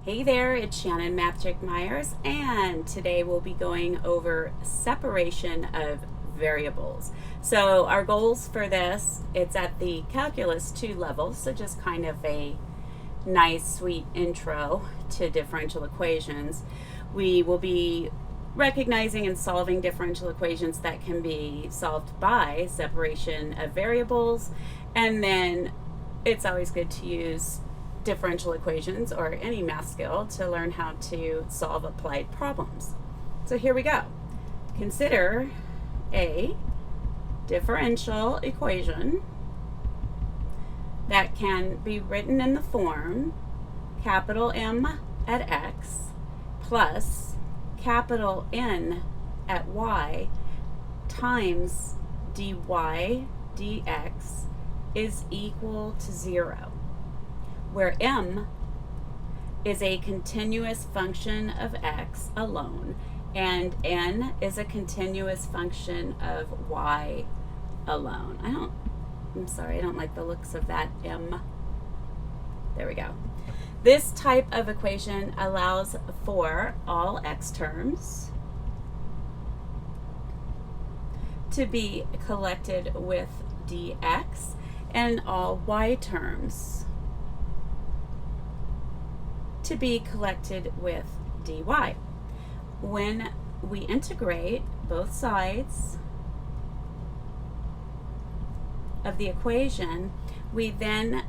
Hey there, it's Shannon Mathchick Myers, and today we'll be going over separation of variables. So our goals for this, it's at the Calculus 2 level, so just kind of a nice, sweet intro to differential equations. We will be recognizing and solving differential equations that can be solved by separation of variables, and then it's always good to use differential equations or any math skill to learn how to solve applied problems. So here we go. Consider a differential equation that can be written in the form capital M at x plus capital N at y times dy dx is equal to 0, where m is a continuous function of x alone and n is a continuous function of y alone. I don't like the looks of that m. There we go. This type of equation allows for all x terms to be collected with dx and all y terms to be collected with dy. When we integrate both sides of the equation, we then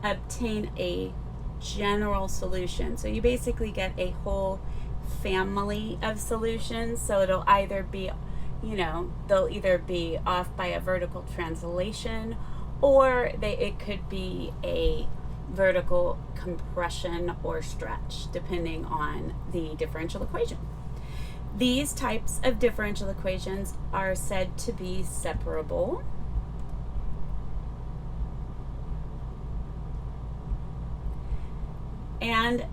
obtain a general solution. So you basically get a whole family of solutions. So it'll either be, they'll either be off by a vertical translation, or it could be a vertical compression or stretch, depending on the differential equation. These types of differential equations are said to be separable. And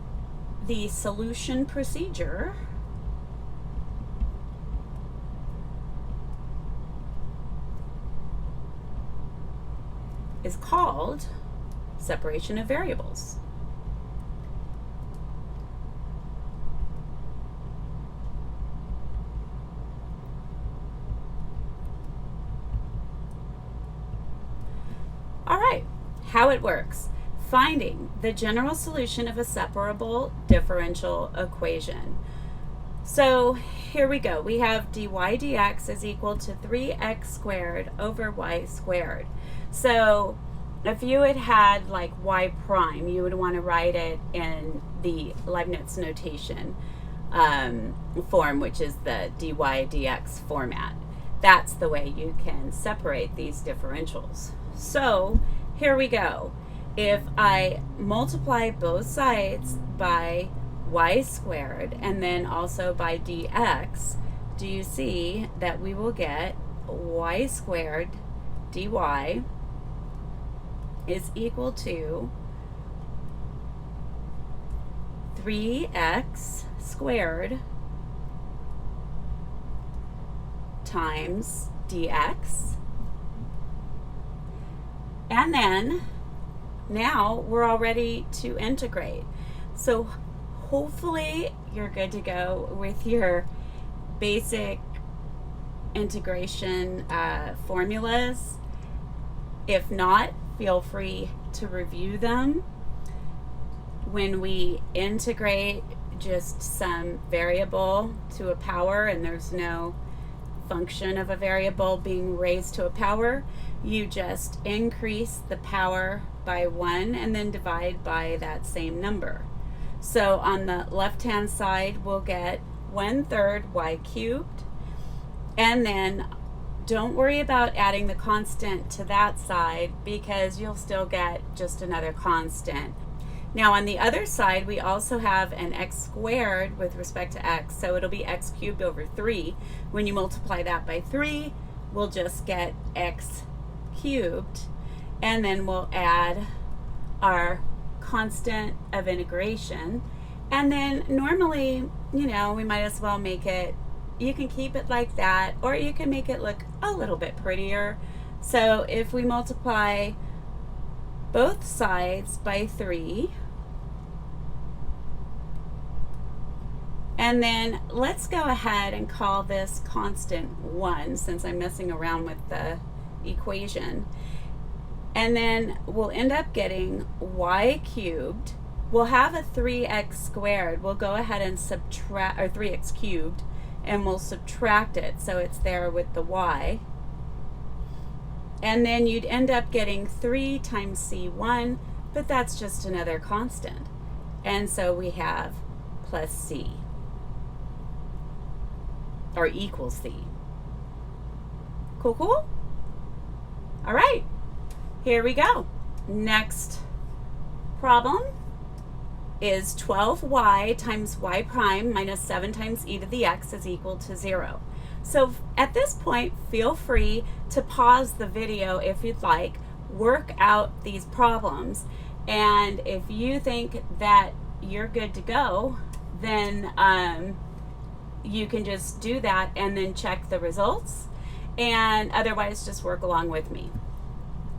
the solution procedure is called separation of variables. All right, how it works. Finding the general solution of a separable differential equation. So here we go. We have dy dx is equal to 3x squared over y squared. So if you had like y prime, you would want to write it in the Leibniz notation form, which is the dy dx format. That's the way you can separate these differentials. So here we go. If I multiply both sides by y squared and then also by dx, do you see that we will get y squared dy is equal to 3x squared times dx. And then now we're all ready to integrate. So hopefully you're good to go with your basic integration formulas. If not, feel free to review them. When we integrate just some variable to a power and there's no function of a variable being raised to a power, you just increase the power by 1 and then divide by that same number. So on the left hand side we'll get 1/3 y cubed, and then don't worry about adding the constant to that side because you'll still get just another constant. Now on the other side we also have an x squared with respect to x, so it'll be x cubed over 3. When you multiply that by 3, we'll just get x cubed, and then we'll add our constant of integration. And then normally, we might as well make it, you can keep it like that, or you can make it look a little bit prettier. So if we multiply both sides by 3, And then let's go ahead and call this constant 1 since I'm messing around with the equation. And then we'll end up getting y cubed. We'll have a 3x squared. We'll go ahead and subtract, or 3x cubed, and we'll subtract it so it's there with the y. And then you'd end up getting 3 times c1, but that's just another constant. And so we have plus c, or equals c. Cool, cool? All right, here we go. Next problem is 12y times y prime minus 7 times e to the x is equal to 0. So at this point, feel free to pause the video if you'd like, work out these problems, and if you think that you're good to go, then you can just do that and then check the results, and otherwise just work along with me.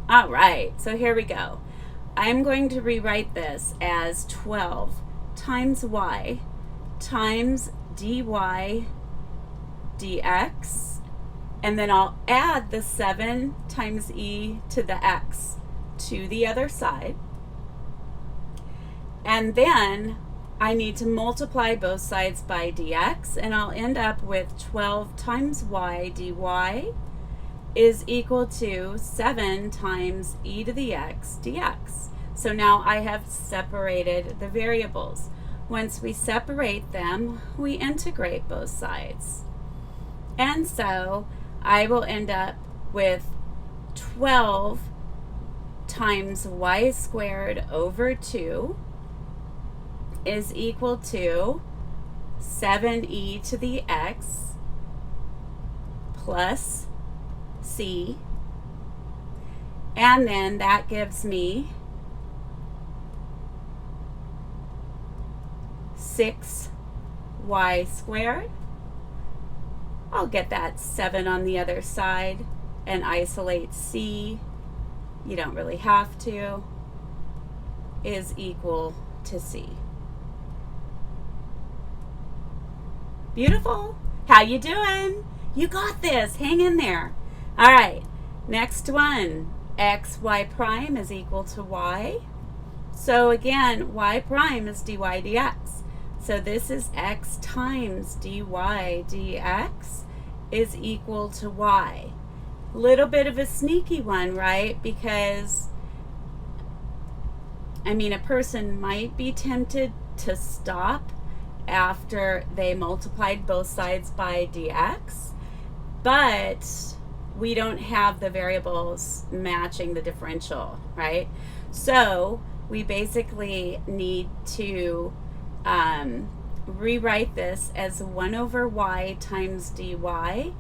All right, so here we go. I'm going to rewrite this as 12 times y times dy dx, and then I'll add the 7 times e to the x to the other side, and then I need to multiply both sides by dx, and I'll end up with 12 times y dy is equal to 7 times e to the x dx. So now I have separated the variables. Once we separate them, we integrate both sides. And so I will end up with 12 times y squared over 2 is equal to 7e to the x plus c, and then that gives me 6y squared. I'll get that 7 on the other side and isolate c, you don't really have to, is equal to c. Beautiful. How you doing? You got this. Hang in there. All right. Next one. Xy prime is equal to y. So again, y prime is dy dx. So this is x times dy dx is equal to y. Little bit of a sneaky one, right? Because, I mean, a person might be tempted to stop after they multiplied both sides by dx, but we don't have the variables matching the differential, right? So we basically need to rewrite this as 1 over y times dy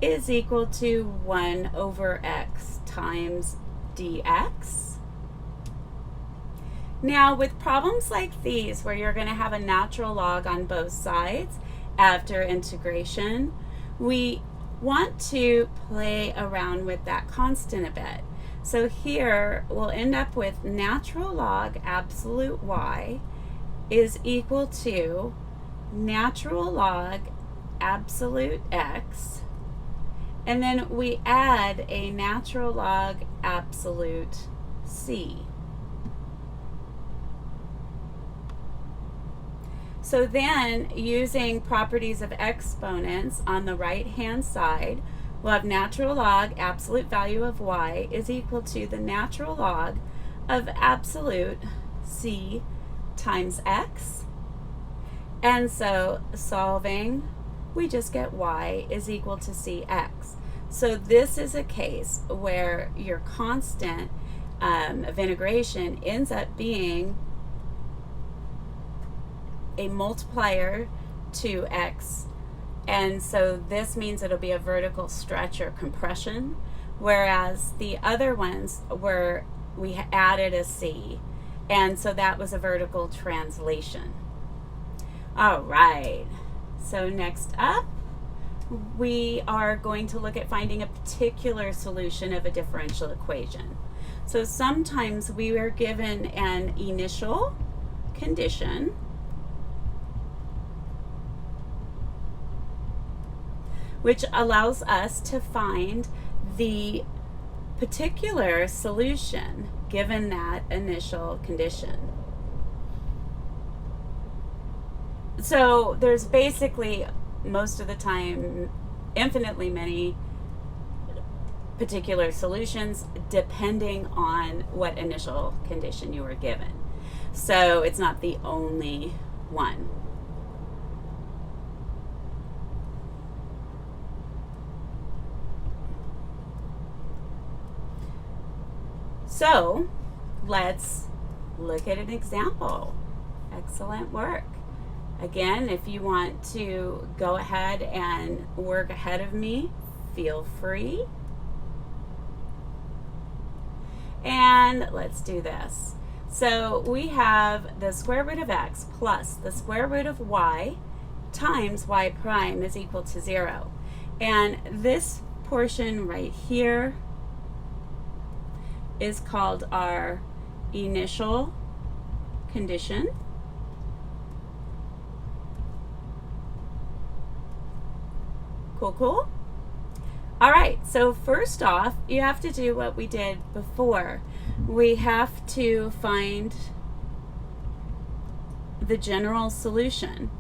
is equal to 1 over x times dx. Now, with problems like these, where you're going to have a natural log on both sides after integration, we want to play around with that constant a bit. So here, we'll end up with natural log absolute y is equal to natural log absolute x, and then we add a natural log absolute c. So then, using properties of exponents on the right-hand side, we'll have natural log absolute value of y is equal to the natural log of absolute c times x. And so, solving, we just get y is equal to cx. So this is a case where your constant of integration ends up being a multiplier to x, and so this means it'll be a vertical stretch or compression, whereas the other ones were we added a c, and so that was a vertical translation. All right, so next up we are going to look at finding a particular solution of a differential equation. So sometimes we are given an initial condition, which allows us to find the particular solution given that initial condition. So there's basically, most of the time, infinitely many particular solutions depending on what initial condition you were given. So it's not the only one. So let's look at an example. Excellent work. Again, if you want to go ahead and work ahead of me, feel free. And let's do this. So we have the square root of x plus the square root of y times y prime is equal to 0. And this portion right here is called our initial condition. Cool, cool. All right, so first off, you have to do what we did before. We have to find the general solution.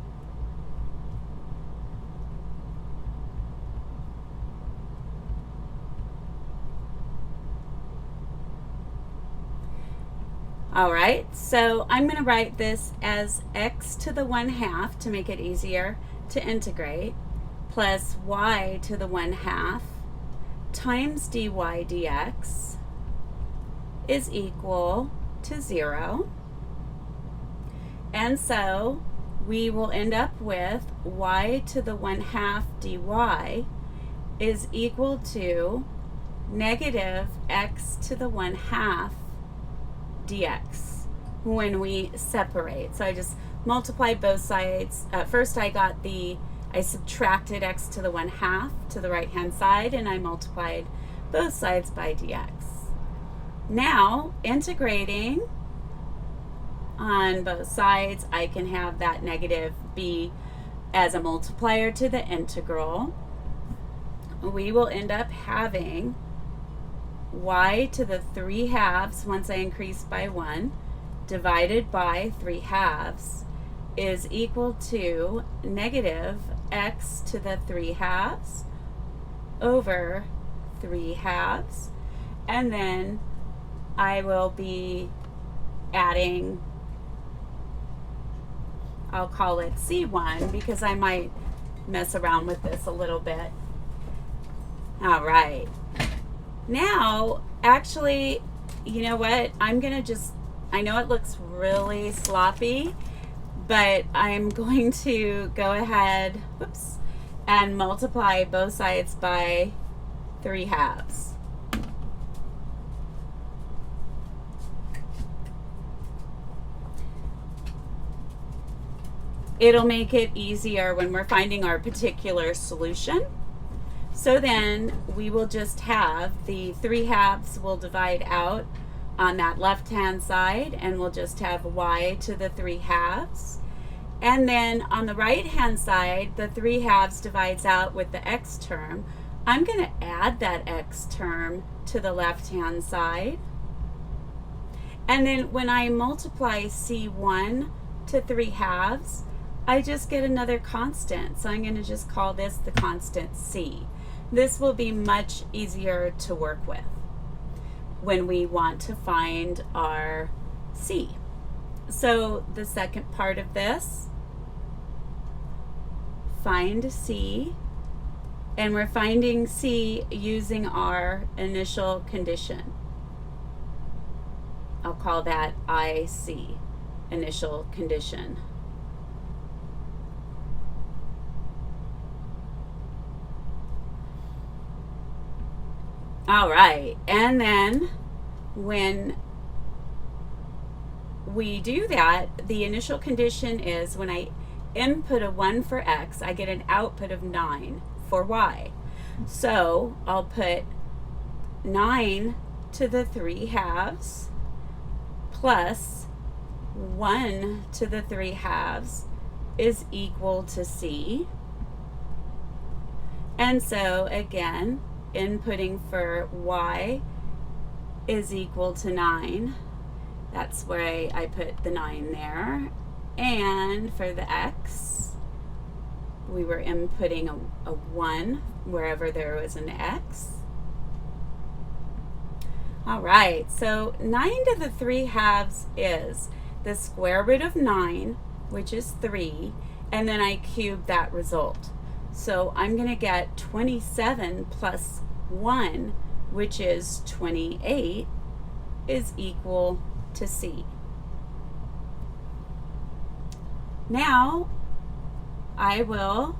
All right, so I'm going to write this as x to the 1/2 to make it easier to integrate, plus y to the 1/2 times dy dx is equal to 0. And so we will end up with y to the 1/2 dy is equal to negative x to the 1/2 dx when we separate. So I just multiplied both sides. First I subtracted x to the 1/2 to the right hand side, and I multiplied both sides by dx. Now, integrating on both sides, I can have that negative be as a multiplier to the integral. We will end up having y to the 3/2 once I increase by 1 divided by 3/2 is equal to negative x to the 3/2 over 3/2, and then I will be adding, I'll call it C1 because I might mess around with this a little bit. All right. Now, actually, you know what? I'm going to just, I know it looks really sloppy, but I'm going to go ahead, and multiply both sides by 3/2. It'll make it easier when we're finding our particular solution. So then we will just have the 3/2 will divide out on that left-hand side, and we'll just have y to the 3/2. And then on the right-hand side, the 3/2 divides out with the x term. I'm going to add that x term to the left-hand side. And then when I multiply C1 to 3/2, I just get another constant. So I'm going to just call this the constant C. This will be much easier to work with when we want to find our C. So the second part of this, find C, and we're finding C using our initial condition. I'll call that IC, initial condition. All right, and then when we do that, the initial condition is when I input a 1 for x, I get an output of 9 for y. So I'll put 9 to the 3/2 plus 1 to the 3/2 is equal to C. And so again, inputting for y is equal to 9. That's where I put the 9 there. And for the x, we were inputting a 1 wherever there was an x. All right, so 9 to the 3 halves is the square root of 9, which is 3, and then I cube that result. So I'm going to get 27 plus 1, which is 28, is equal to C. Now I will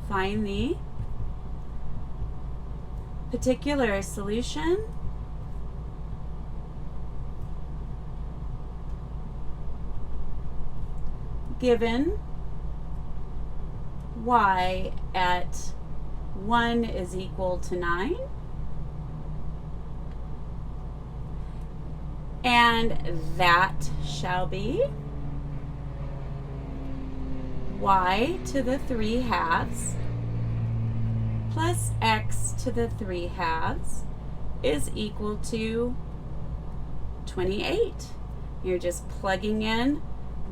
find the particular solution given y at 1 is equal to 9, and that shall be y to the 3 halves plus x to the 3 halves is equal to 28. You're just plugging in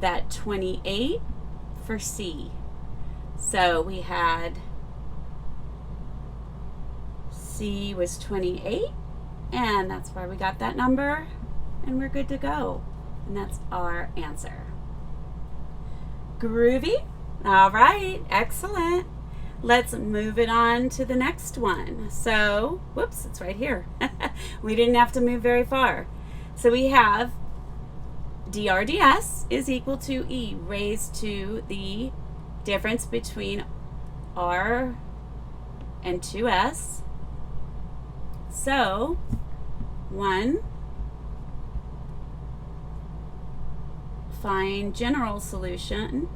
that 28 for C. So we had C was 28, and that's where we got that number, and we're good to go. And that's our answer. Groovy? All right, excellent. Let's move it on to the next one. So, whoops, it's right here. We didn't have to move very far. So we have drds is equal to e raised to the difference between r and 2s. So, 1, find general solution.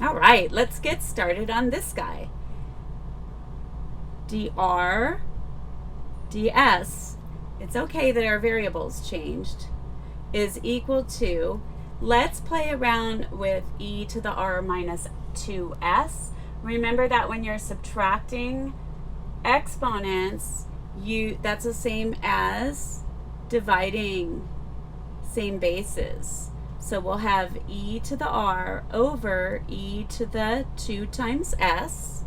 All right, let's get started on this guy. dr ds, it's okay that our variables changed, is equal to, let's play around with e to the r minus 2s. Remember that when you're subtracting exponents, that's the same as dividing same bases. So we'll have e to the r over e to the 2 times s.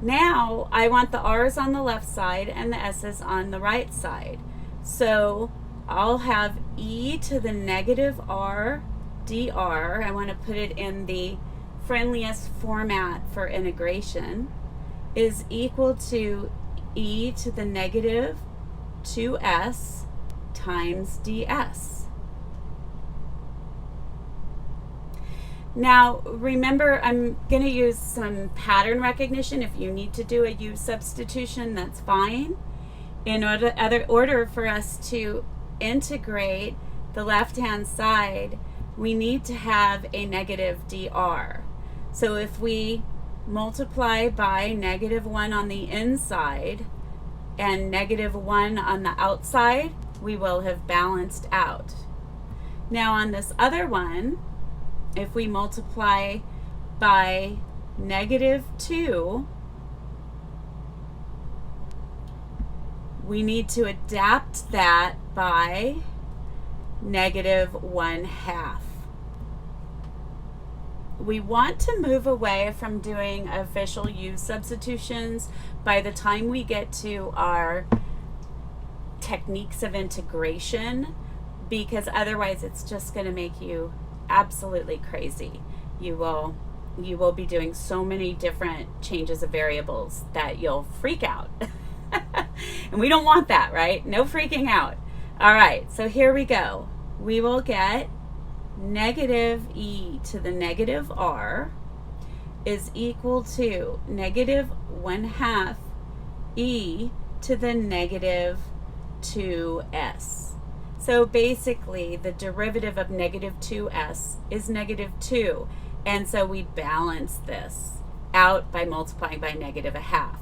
Now I want the r's on the left side and the s's on the right side. So I'll have e to the negative r dr. I want to put it in the friendliest format for integration, is equal to e to the negative 2s times ds. Now remember, I'm going to use some pattern recognition. If you need to do a u substitution, that's fine. In order for us to integrate the left hand side, we need to have a negative dr. So if we multiply by -1 on the inside and -1 on the outside, we will have balanced out. Now on this other one, if we multiply by -2, we need to adapt that by -1/2. We want to move away from doing official u substitutions by the time we get to our techniques of integration, because otherwise it's just going to make you absolutely crazy. You will be doing so many different changes of variables that you'll freak out. And we don't want that, right? No freaking out. All right, so here we go. We will get negative e to the negative r is equal to -1/2 e to the negative 2s. So basically the derivative of -2s is -2. And so we balance this out by multiplying by negative a half.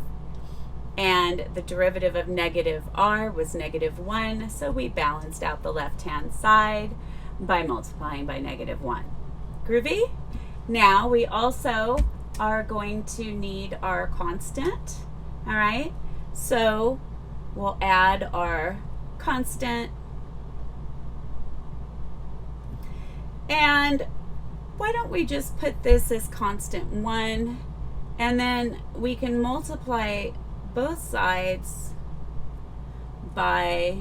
And the derivative of negative r was negative 1, so we balanced out the left-hand side by multiplying by negative 1. Groovy? Now we also are going to need our constant, all right? So we'll add our constant. And why don't we just put this as constant 1, and then we can multiply both sides by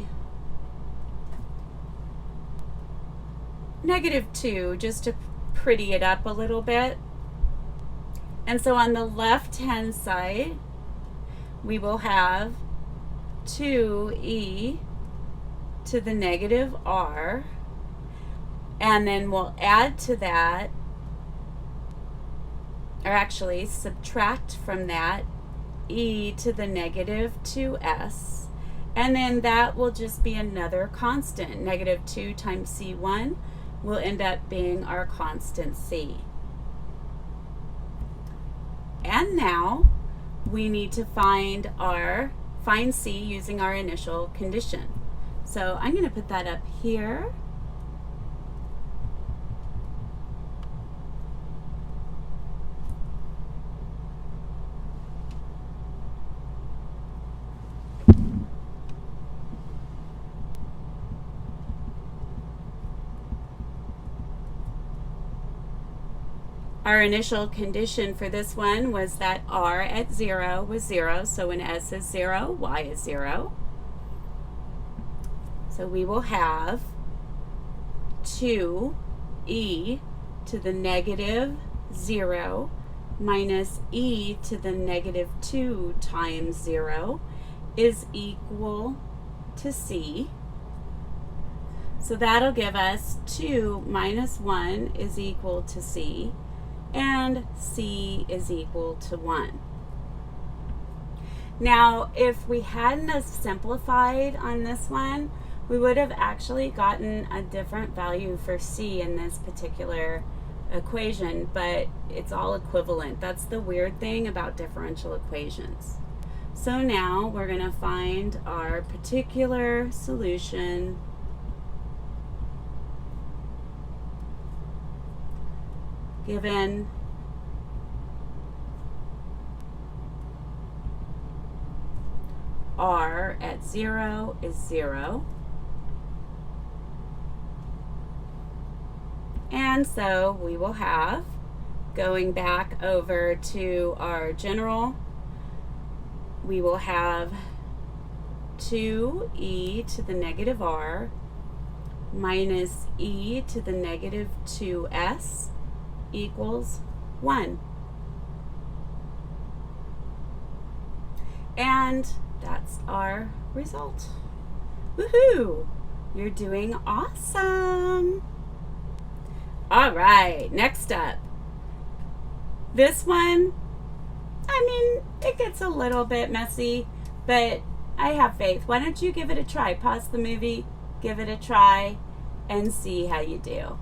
negative 2 just to pretty it up a little bit. And so on the left-hand side, we will have 2e to the negative r, and then we'll add to that, or actually subtract from that, e to the negative 2s, and then that will just be another constant. Negative 2 times c1 will end up being our constant c. And now we need to find c using our initial condition. So I'm going to put that up here. Our initial condition for this one was that r at 0 was 0. So when s is 0, y is 0. So we will have 2e to the negative 0 minus e to the negative 2 times 0 is equal to c. So that'll give us 2 minus 1 is equal to c. And c is equal to 1. Now, if we hadn't have simplified on this one, we would have actually gotten a different value for c in this particular equation, but it's all equivalent. That's the weird thing about differential equations. So now we're going to find our particular solution given r at 0 is 0. And so we will have, going back over to our general, we will have 2e to the negative r minus e to the negative 2s equals 1. And that's our result. Woohoo! You're doing awesome. All right, next up. This one, I mean, it gets a little bit messy, but I have faith. Why don't you give it a try? Pause the movie, give it a try, and see how you do.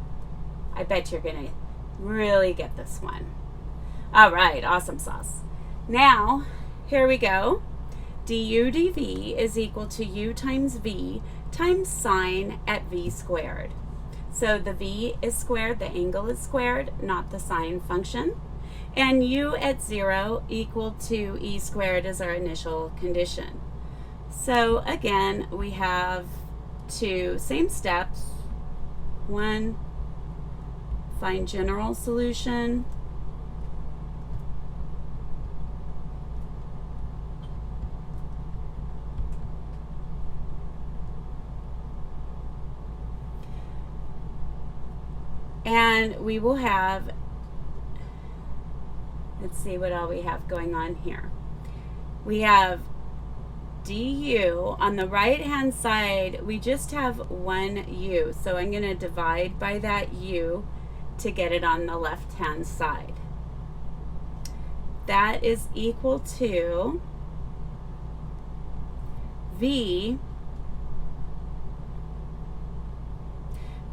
I bet you're going to really get this one. All right, awesome sauce. Now, here we go. du dv is equal to u times v times sine at v squared. So the v is squared, the angle is squared, not the sine function. And u at 0 equal to e squared is our initial condition. So again, we have two same steps. One, find general solution. And we will have, let's see what all we have going on here. We have du. On the right hand side, we just have one u. So I'm going to divide by that u to get it on the left hand side. That is equal to v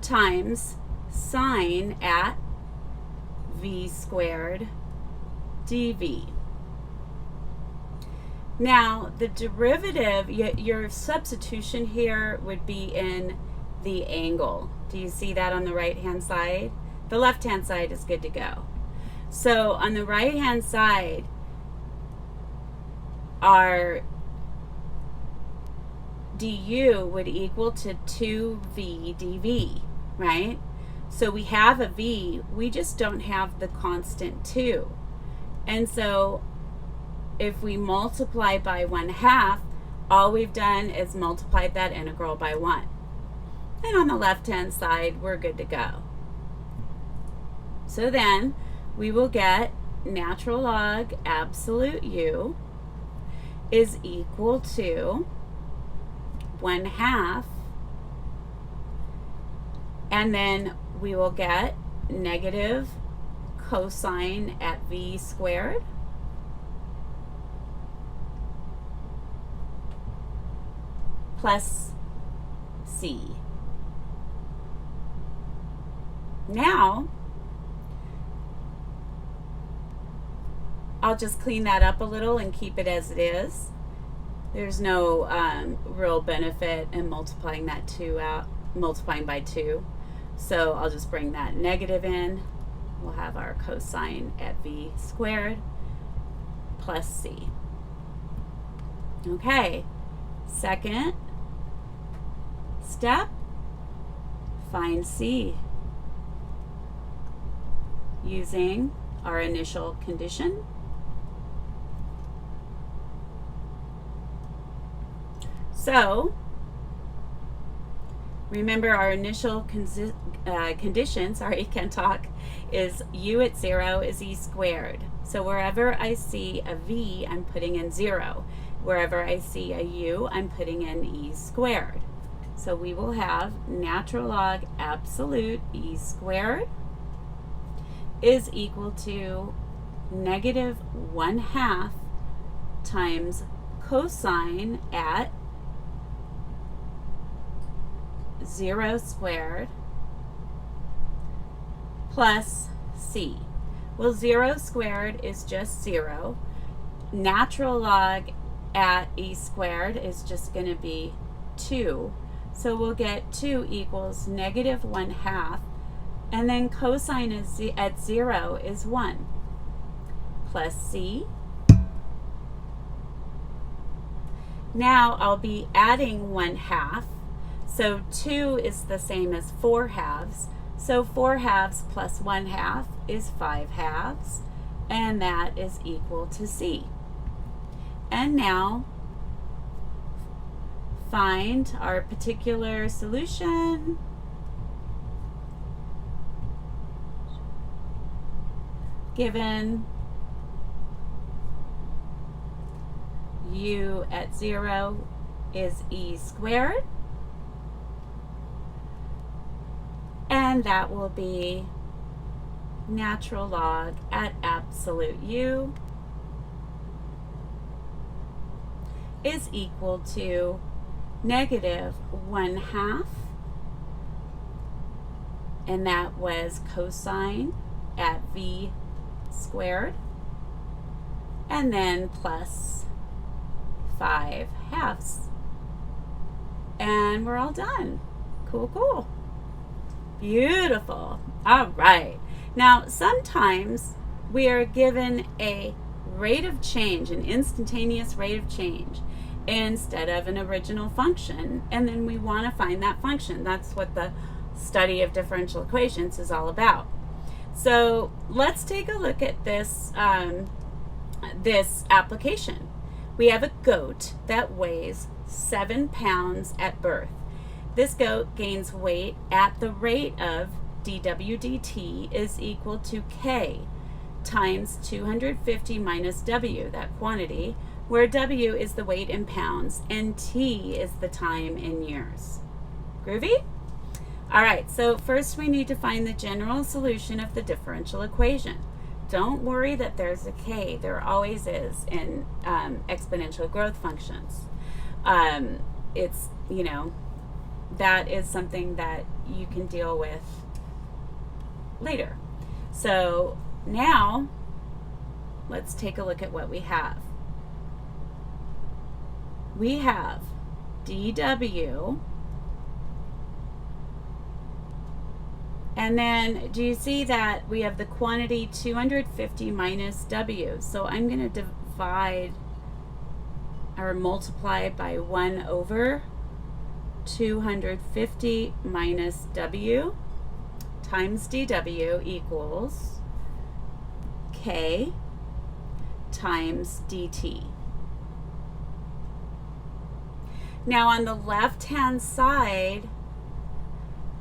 times sine at v squared dv. Now, the derivative, your substitution here would be in the angle. Do you see that on the right-hand side? The left-hand side is good to go. So on the right-hand side, our du would equal to 2v dv, right? So we have a v, we just don't have the constant 2. And so if we multiply by 1/2, all we've done is multiplied that integral by 1. And on the left-hand side, we're good to go. So then we will get natural log absolute u is equal to 1/2, and then we will get negative cosine at v squared plus c. Now, I'll just clean that up a little and keep it as it is. There's no real benefit in multiplying that 2 out, multiplying by 2. So I'll just bring that negative in. We'll have our cosine at v squared plus c. Okay, second step, find c using our initial condition. So remember our initial condition, sorry, can't talk, is u at 0 is e squared. So wherever I see a v, I'm putting in 0. Wherever I see a u, I'm putting in e squared. So we will have natural log absolute e squared is equal to negative 1/2 times cosine at 0 squared plus c. Well, 0 squared is just 0. Natural log at e squared is just going to be 2. So we'll get 2 equals negative 1/2. And then cosine is at 0 is 1 plus c. Now I'll be adding 1/2. So 2 is the same as 4/2. So 4/2 plus 1/2 is 5/2. And that is equal to c. And now find our particular solution. Given u at 0 is e squared, and that will be natural log at absolute u is equal to negative 1/2, and that was cosine at v squared, and then plus 5/2. And we're all done. Cool, cool. Beautiful. All right. Now, sometimes we are given a rate of change, an instantaneous rate of change, instead of an original function, and then we want to find that function. That's what the study of differential equations is all about. So let's take a look at this, this application. We have a goat that weighs 7 pounds at birth. This goat gains weight at the rate of dw dt is equal to k times 250 minus w, that quantity, where w is the weight in pounds and t is the time in years. Groovy? All right, so first we need to find the general solution of the differential equation. Don't worry that there's a k. There always is in exponential growth functions. It's, you know, that is something that you can deal with later. So now let's take a look at what we have. We have dw, and then do you see that we have the quantity 250 minus w? So I'm going to divide or multiply by 1 over 250 minus w times dw equals k times dt. Now on the left hand side,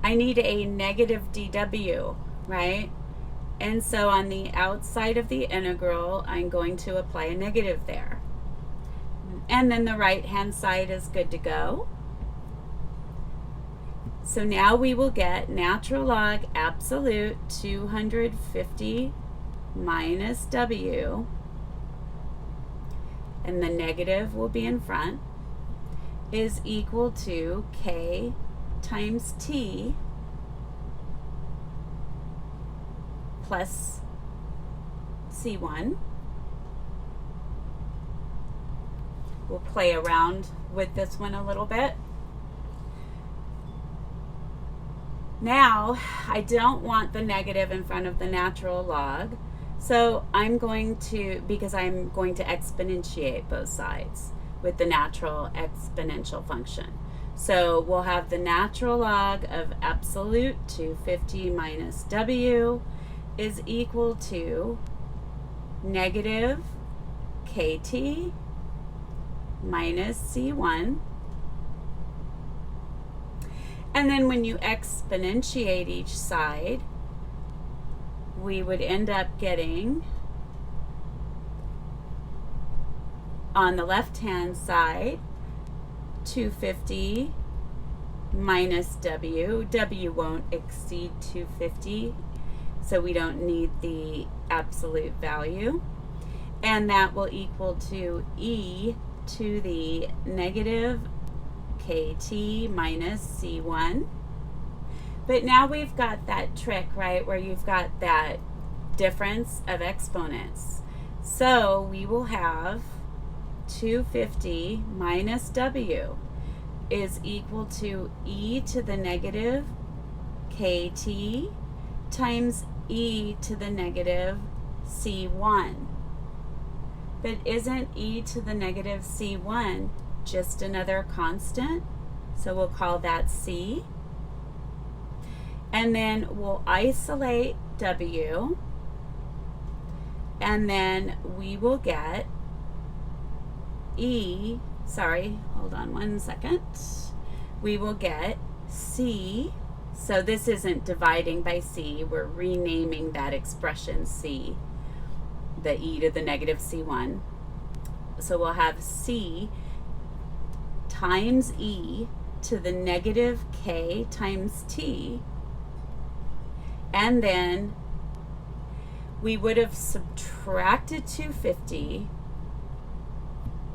I need a negative dw, right? And so on the outside of the integral, I'm going to apply a negative there. And then the right hand side is good to go. So now we will get natural log absolute 250 minus w, and the negative will be in front, is equal to k times t plus c1. We'll play around with this one a little bit. Now, I don't want the negative in front of the natural log, so I'm going to, because I'm going to exponentiate both sides with the natural exponential function. So we'll have the natural log of absolute 250 minus w is equal to negative kt minus c1. And then when you exponentiate each side, we would end up getting, on the left-hand side, 250 minus w. W won't exceed 250, so we don't need the absolute value. And that will equal to e to the negative kt minus c1. But now we've got that trick, right, where you've got that difference of exponents. So we will have 250 minus w is equal to e to the negative kt times e to the negative c1. But isn't e to the negative c1 just another constant? So we'll call that c. And then we'll isolate w, and then we will get e, sorry, hold on one second. We will get c. So this isn't dividing by c, we're renaming that expression c, the e to the negative c1. So we'll have c times e to the negative k times t, and then we would have subtracted 250.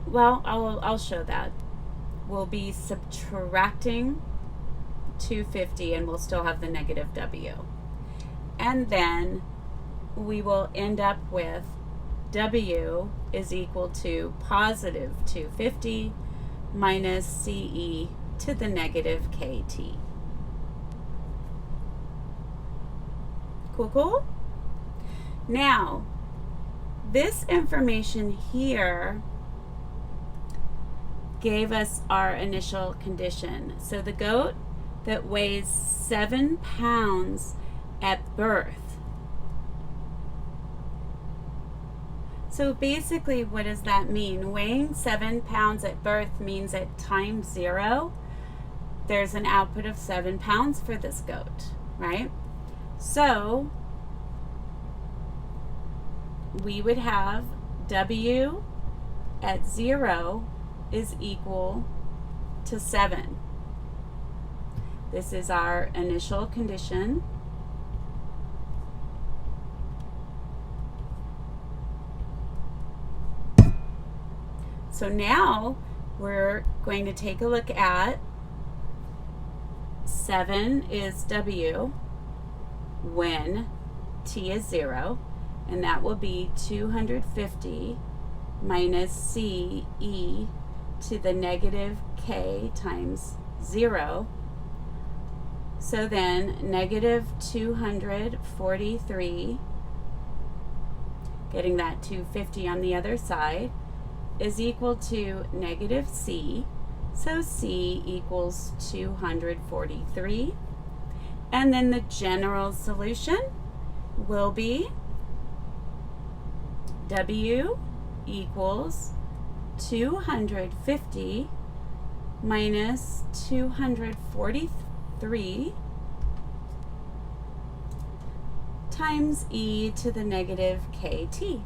Well, I'll show that. We'll be subtracting 250 and we'll still have the negative w. And then we will end up with w is equal to positive 250 minus ce to the negative kt. Cool, cool? Now, this information here gave us our initial condition. So the goat that weighs 7 pounds at birth. So basically, what does that mean? Weighing 7 pounds at birth means at time 0, there's an output of 7 pounds for this goat, right? So we would have w at 0 is equal to 7. This is our initial condition. So now we're going to take a look at 7 is w when t is 0, and that will be 250 minus c e to the negative k times 0. So then negative 243, getting that 250 on the other side, is equal to negative c. So c equals 243. And then the general solution will be w equals 250 minus 243 times e to the negative kt.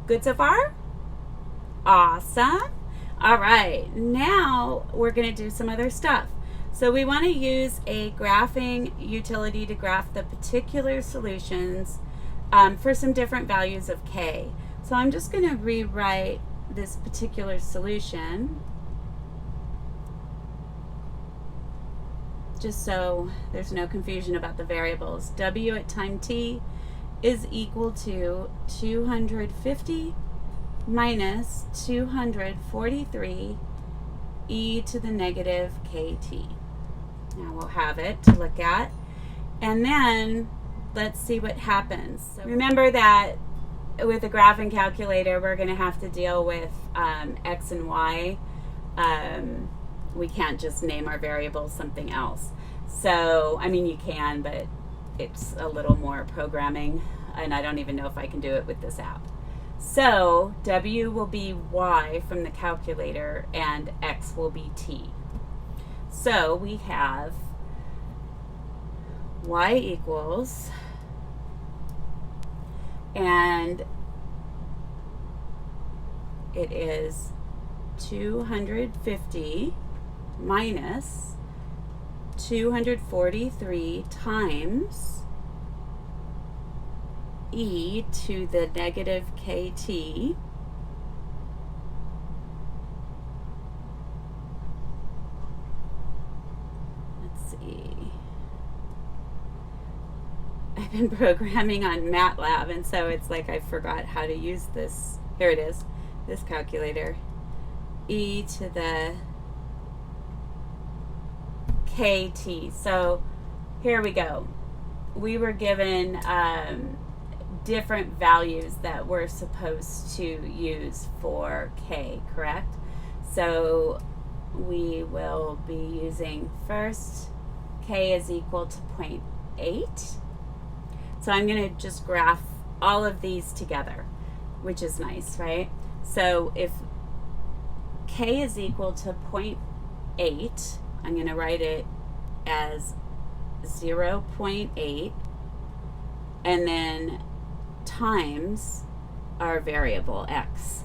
Good so far? Awesome. All right, now we're going to do some other stuff. So we want to use a graphing utility to graph the particular solutions for some different values of k. So I'm just going to rewrite this particular solution just so there's no confusion about the variables. W at time t is equal to 250 minus 243 e to the negative kt. Now we'll have it to look at. And then let's see what happens. So remember that with a graphing calculator, we're going to have to deal with x and y. We can't just name our variables something else. So, I mean, you can, but it's a little more programming, and I don't even know if I can do it with this app. So w will be y from the calculator, and x will be t. So we have y equals, and it is 250 minus 243 times e to the negative kt I've been programming on MATLAB, and so it's like I forgot how to use this. Here it is, this calculator. E to the kt. So here we go. We were given different values that we're supposed to use for k, correct? So we will be using first k is equal to 0.8. So I'm going to just graph all of these together, which is nice, right? So if k is equal to 0.8, I'm going to write it as 0.8, and then times our variable x.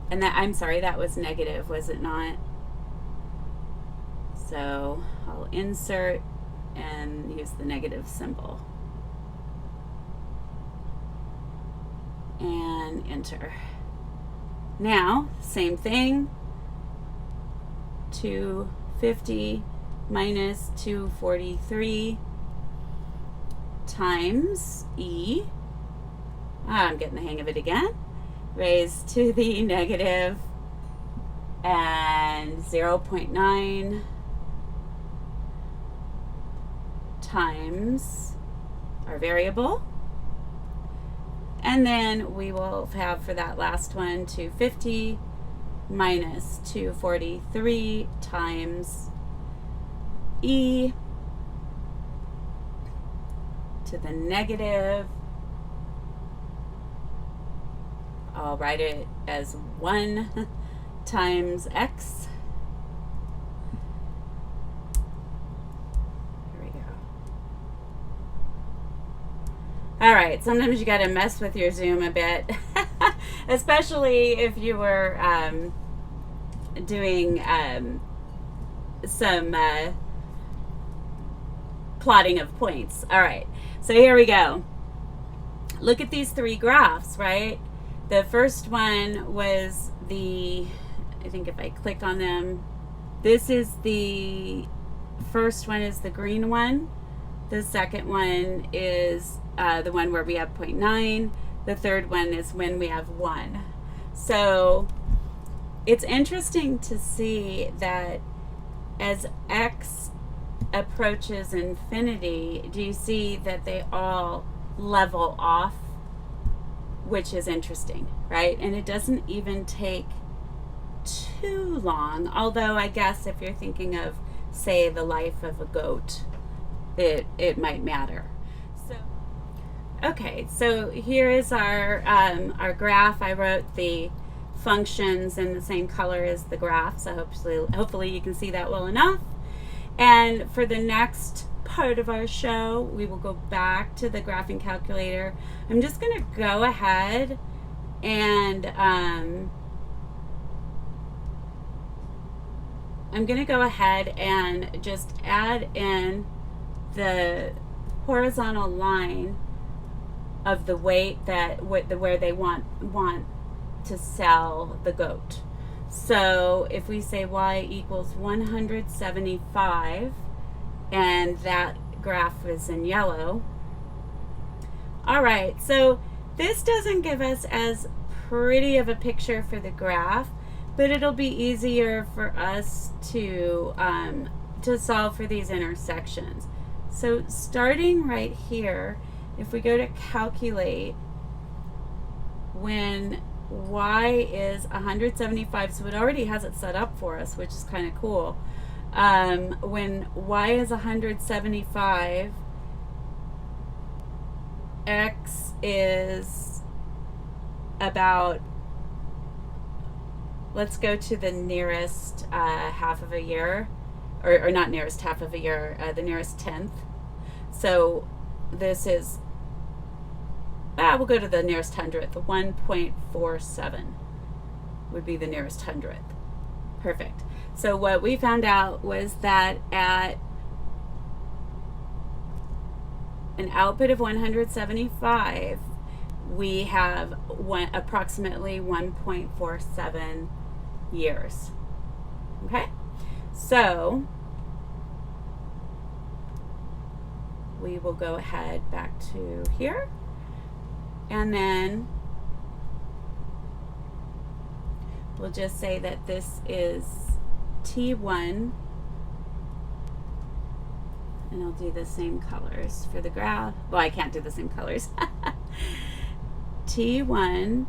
And that, I'm sorry, that was negative, was it not? So I'll insert and use the negative symbol. And enter. Now, same thing. 250 minus 243 times e. I'm getting the hang of it again. Raised to the negative and 0.9 times our variable. And then we will have for that last one 250 minus 243 times e to the negative. I'll write it as 1 times x. Here we go. All right, sometimes you got to mess with your Zoom a bit, especially if you were doing some plotting of points. All right, so here we go. Look at these three graphs, right? The first one was the, I think if I click on them, This is the first one is the green one. The second one is the one where we have 0.9. The third one is when we have 1. So it's interesting to see that as x approaches infinity, do you see that they all level off, which is interesting, right? And it doesn't even take too long, although I guess if you're thinking of, say, the life of a goat, it might matter. So okay, so here is our graph. I wrote the functions in the same color as the graph, so hopefully you can see that well enough. And for the next part of our show, we will go back to the graphing calculator. I'm just going to go ahead and just add in the horizontal line of the weight that where they want to sell the goat. So if we say y equals 175, and that graph is in yellow. All right, so this doesn't give us as pretty of a picture for the graph, but it'll be easier for us to solve for these intersections. So starting right here, if we go to calculate, when y is 175, so it already has it set up for us, which is kind of cool. When y is 175, x is about, let's go to the nearest half of a year, or not nearest half of a year, the nearest tenth. So this is, we'll go to the nearest hundredth. 1.47 would be the nearest hundredth. Perfect. So what we found out was that at an output of 175, we have approximately 1.47 years. Okay? So we will go ahead back to here, and then we'll just say that this is T1, and I'll do the same colors for the graph. Well, I can't do the same colors. T1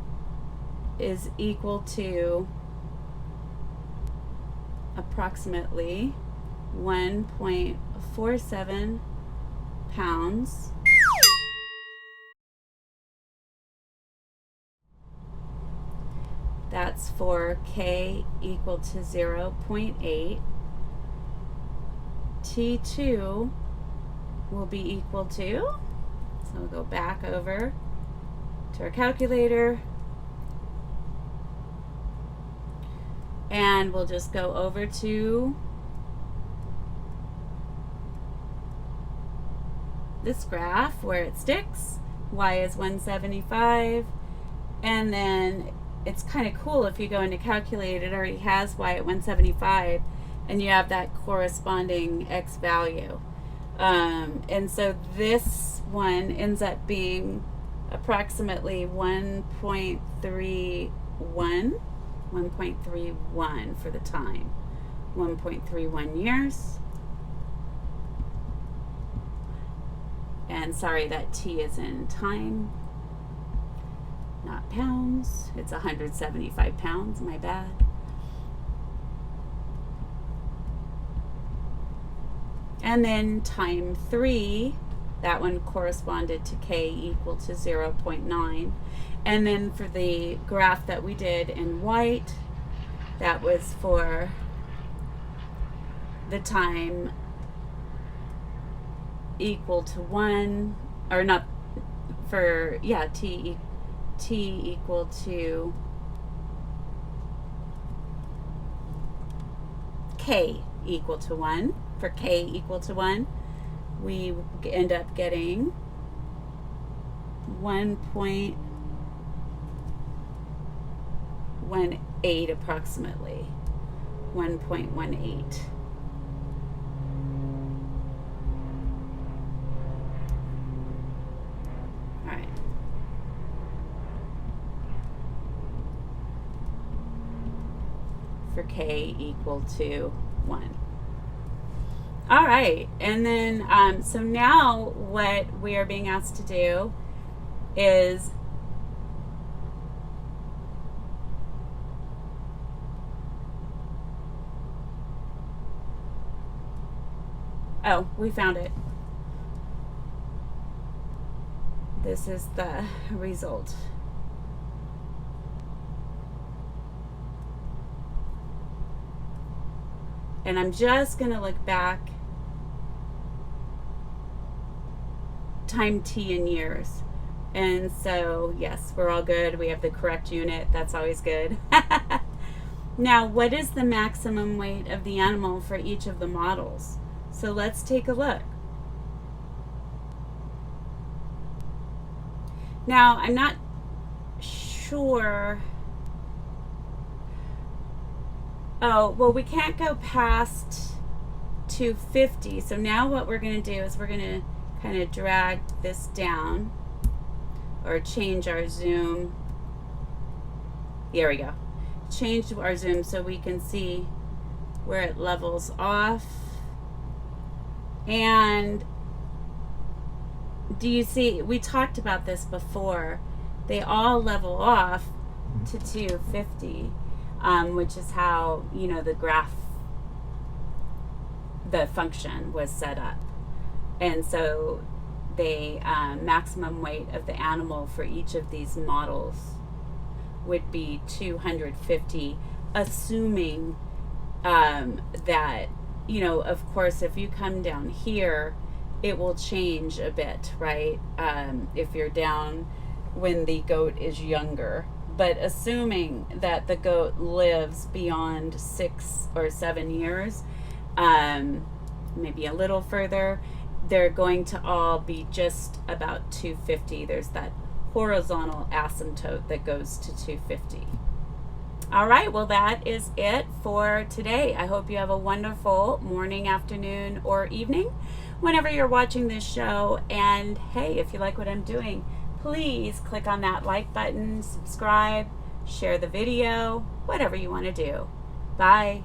is equal to approximately 1.47 pounds. That's for K equal to 0.8. T2 will be equal to, so we'll go back over to our calculator, and we'll just go over to this graph where it sticks. Y is 175, and then it's kind of cool if you go into calculate, it already has y at 175, and you have that corresponding x value. And so this one ends up being approximately 1.31 for the time. 1.31 years. And sorry, that T is in time, not pounds. It's 175 pounds, my bad. And then time 3, that one corresponded to K equal to 0.9. And then for the graph that we did in white, that was for the time equal to 1, or not, for, yeah, T equal to K equal to 1. For K equal to 1, we end up getting 1.18 approximately. 1.18. All right. For K equal to 1. All right, and then so now what we are being asked to do is we found it. This is the result. And I'm just going to look back time t in years. And so, yes, we're all good. We have the correct unit. That's always good. Now, what is the maximum weight of the animal for each of the models? So let's take a look. Now, I'm not sure. Oh, well, we can't go past 250. So now what we're going to do is we're going to kind of drag this down or change our zoom. There we go. Change our zoom so we can see where it levels off. And do you see, we talked about this before, they all level off to 250, which is how, you know, the graph, the function was set up. And so the maximum weight of the animal for each of these models would be 250, assuming that, you know, of course, if you come down here, it will change a bit, right? If you're down when the goat is younger. But assuming that the goat lives beyond 6 or 7 years, maybe a little further, they're going to all be just about 250. There's that horizontal asymptote that goes to 250. All right, well, that is it for today. I hope you have a wonderful morning, afternoon, or evening whenever you're watching this show. And hey, if you like what I'm doing, please click on that like button, subscribe, share the video, whatever you want to do. Bye.